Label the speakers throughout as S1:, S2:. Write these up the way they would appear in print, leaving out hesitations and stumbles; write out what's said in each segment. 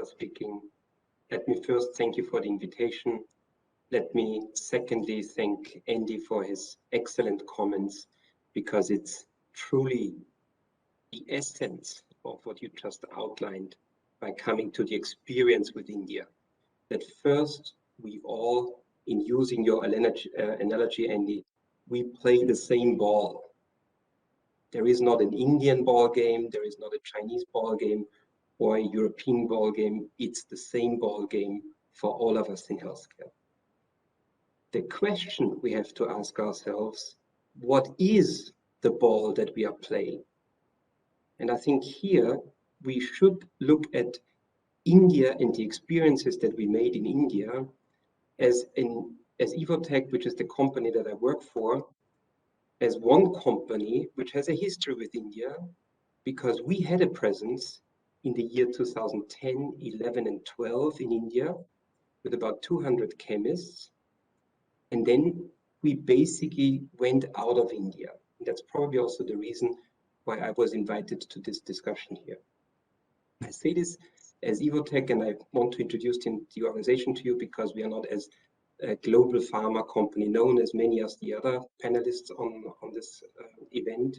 S1: Lanthaler speaking. Let me first thank you for the invitation. Let me secondly thank Andy for his excellent comments, because it's truly the essence of what you just outlined by coming to the experience with India. That first, we all, in using your analogy, Andy, we play the same ball. There is not an Indian ball game, there is not a Chinese ball game or a European ball game. It's the same ball game for all of us in healthcare. The question we have to ask ourselves, what is the ball that we are playing? And I think here we should look at India and the experiences that we made in India as Evotech, which is the company that I work for, as one company which has a history with India, because we had a presence in the year 2010, 11, and 12 in India with about 200 chemists. And then we basically went out of India. And that's probably also the reason why I was invited to this discussion here. I say this as Evotech, and I want to introduce the organization to you because we are not as a global pharma company known as many as the other panelists on this event.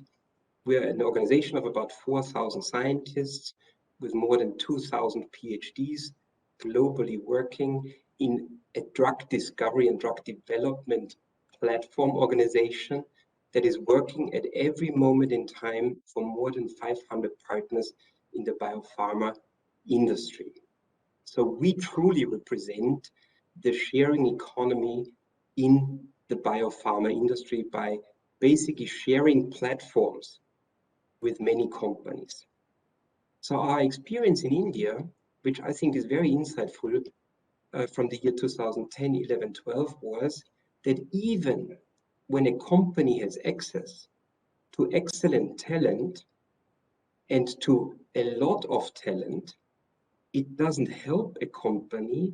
S1: We are an organization of about 4,000 scientists with more than 2,000 PhDs globally working in a drug discovery and drug development platform organization that is working at every moment in time for more than 500 partners in the biopharma industry. So we truly represent the sharing economy in the biopharma industry by basically sharing platforms with many companies. So our experience in India, which I think is very insightful from the year 2010, 11, 12, was that even when a company has access to excellent talent and to a lot of talent, it doesn't help a company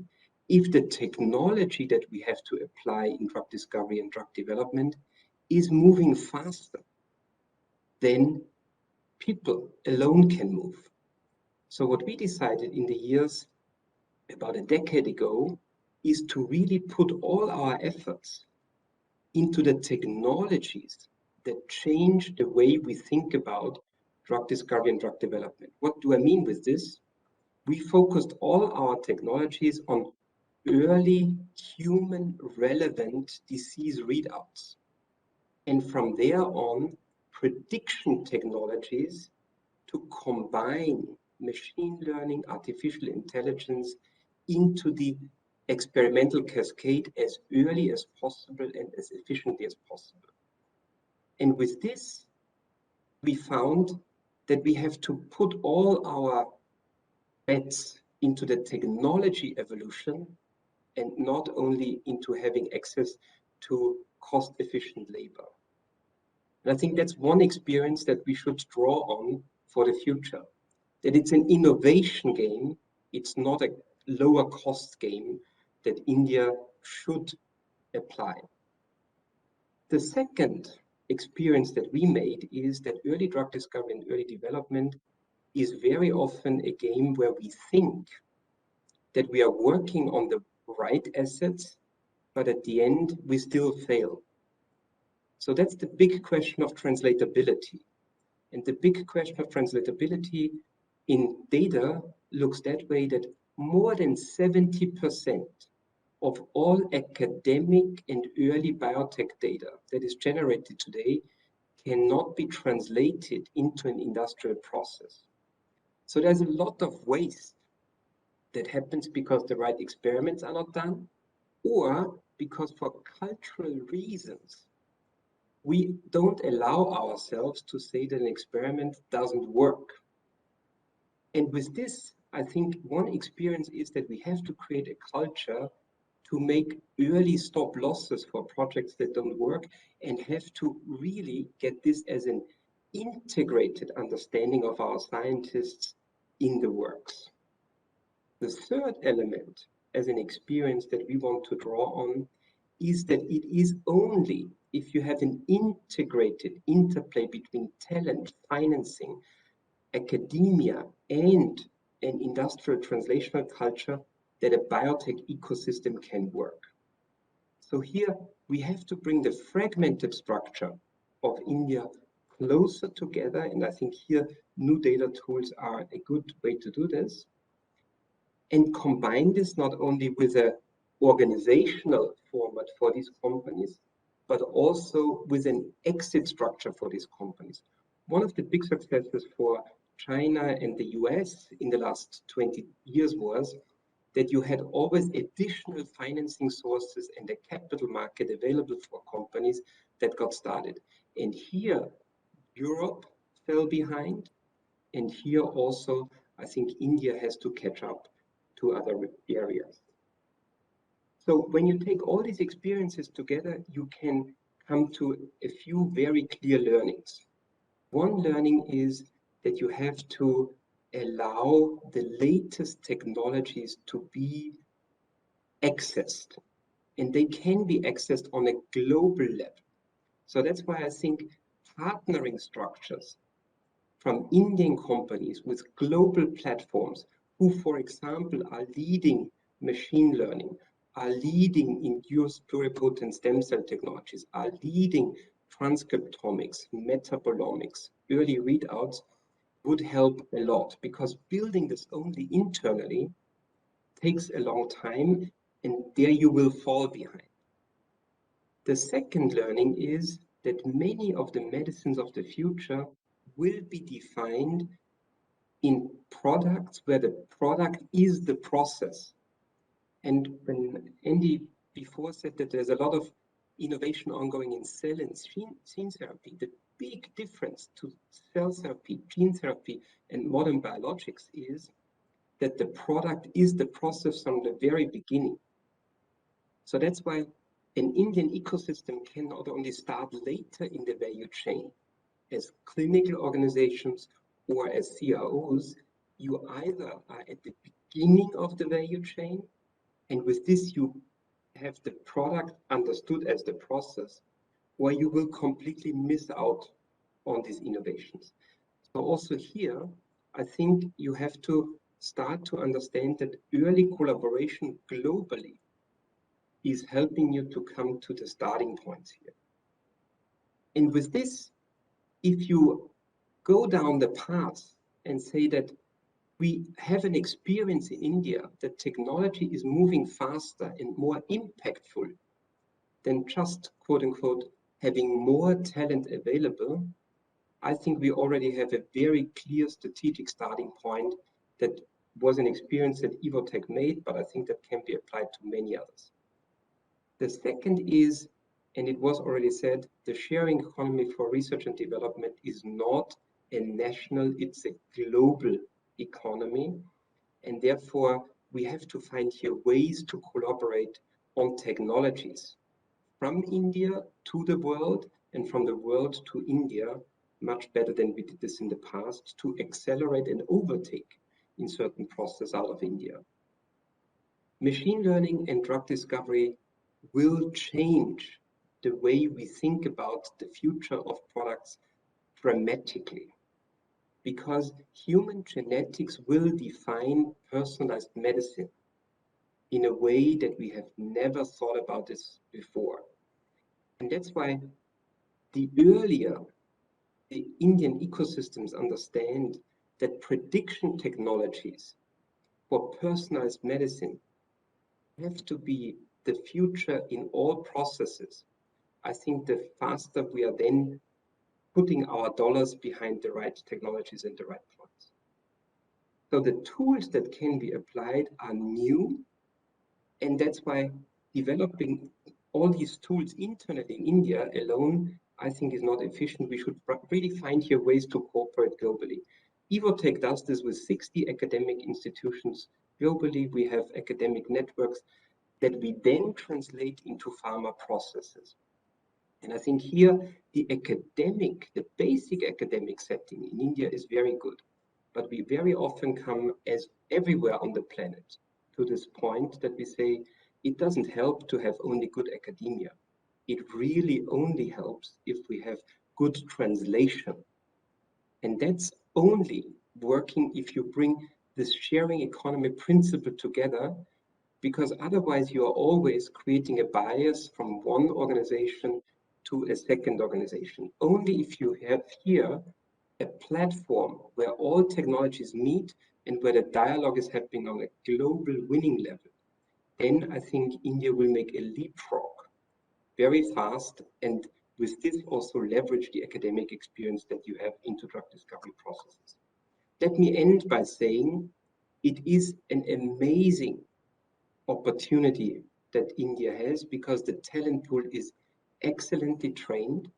S1: if the technology that we have to apply in drug discovery and drug development is moving faster than people alone can move. So what we decided in the years about a decade ago is to really put all our efforts into the technologies that change the way we think about drug discovery and drug development. What do I mean with this? We focused all our technologies on early human relevant disease readouts. And from there on, prediction technologies to combine machine learning, artificial intelligence into the experimental cascade as early as possible and as efficiently as possible. And with this, we found that we have to put all our bets into the technology evolution and not only into having access to cost-efficient labor. And I think that's one experience that we should draw on for the future, that it's an innovation game, it's not a lower cost game that India should apply. The second experience that we made is that early drug discovery and early development is very often a game where we think that we are working on the right assets, but at the end we still fail. So that's the big question of translatability. And the big question of translatability in data looks that way, that more than 70% of all academic and early biotech data that is generated today cannot be translated into an industrial process. So there's a lot of waste that happens because the right experiments are not done, or because for cultural reasons, we don't allow ourselves to say that an experiment doesn't work. And with this, I think one experience is that we have to create a culture to make early stop losses for projects that don't work, and have to really get this as an integrated understanding of our scientists in the works. The third element as an experience that we want to draw on is that it is only if you have an integrated interplay between talent, financing, academia, and an industrial translational culture that a biotech ecosystem can work. So here we have to bring the fragmented structure of India closer together, and I think here new data tools are a good way to do this, and combine this not only with an organizational format for these companies, but also with an exit structure for these companies. One of the big successes for China and the US in the last 20 years was that you had always additional financing sources and a capital market available for companies that got started. And here, Europe fell behind. And here also, I think India has to catch up to other areas. So when you take all these experiences together, you can come to a few very clear learnings. One learning is that you have to allow the latest technologies to be accessed, and they can be accessed on a global level. So that's why I think partnering structures from Indian companies with global platforms who, for example, are leading machine learning, are leading induced pluripotent stem cell technologies, are leading transcriptomics, metabolomics, early readouts, would help a lot, because building this only internally takes a long time, and there you will fall behind. The second learning is that many of the medicines of the future will be defined in products where the product is the process. And when Andy before said that there's a lot of innovation ongoing in cell and gene therapy, the big difference to cell therapy, gene therapy, and modern biologics is that the product is the process from the very beginning. So that's why an Indian ecosystem can not only start later in the value chain as clinical organizations or as CROs, you either are at the beginning of the value chain, and with this you have the product understood as the process, or you will completely miss out on these innovations. So also here, I think you have to start to understand that early collaboration globally is helping you to come to the starting points here. And with this, if you go down the path and say that we have an experience in India that technology is moving faster and more impactful than just, quote unquote, having more talent available, I think we already have a very clear strategic starting point that was an experience that Evotech made, but I think that can be applied to many others. The second is, and it was already said, the sharing economy for research and development is not a national, it's a global economy. And therefore, we have to find here ways to collaborate on technologies from India to the world and from the world to India, much better than we did this in the past, to accelerate and overtake in certain processes out of India. Machine learning and drug discovery will change the way we think about the future of products dramatically, because human genetics will define personalized medicine in a way that we have never thought about this before. And that's why the earlier the Indian ecosystems understand that prediction technologies for personalized medicine have to be the future in all processes, I think the faster we are then putting our dollars behind the right technologies and the right points. So the tools that can be applied are new, and that's why developing all these tools internally in India alone, I think, is not efficient. We should really find here ways to cooperate globally. Evotech does this with 60 academic institutions globally. We have academic networks that we then translate into pharma processes. And I think here the basic academic setting in India is very good. But we very often come, as everywhere on the planet, to this point that we say it doesn't help to have only good academia. It really only helps if we have good translation. And that's only working if you bring this sharing economy principle together, because otherwise you are always creating a bias from one organization to a second organization. Only if you have here a platform where all technologies meet and where the dialogue is happening on a global winning level, then I think India will make a leapfrog very fast, and with this also leverage the academic experience that you have into drug discovery processes. Let me end by saying it is an amazing opportunity that India has, because the talent pool is excellently trained,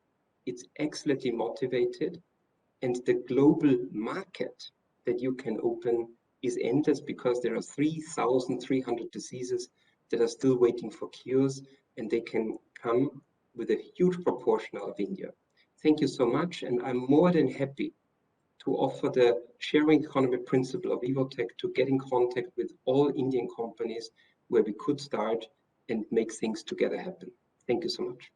S1: it's excellently motivated, and the global market that you can open is endless, because there are 3,300 diseases that are still waiting for cures, and they can come with a huge proportion out of India. Thank you so much, and I'm more than happy to offer the sharing economy principle of Evotech to get in contact with all Indian companies where we could start and make things together happen. Thank you so much.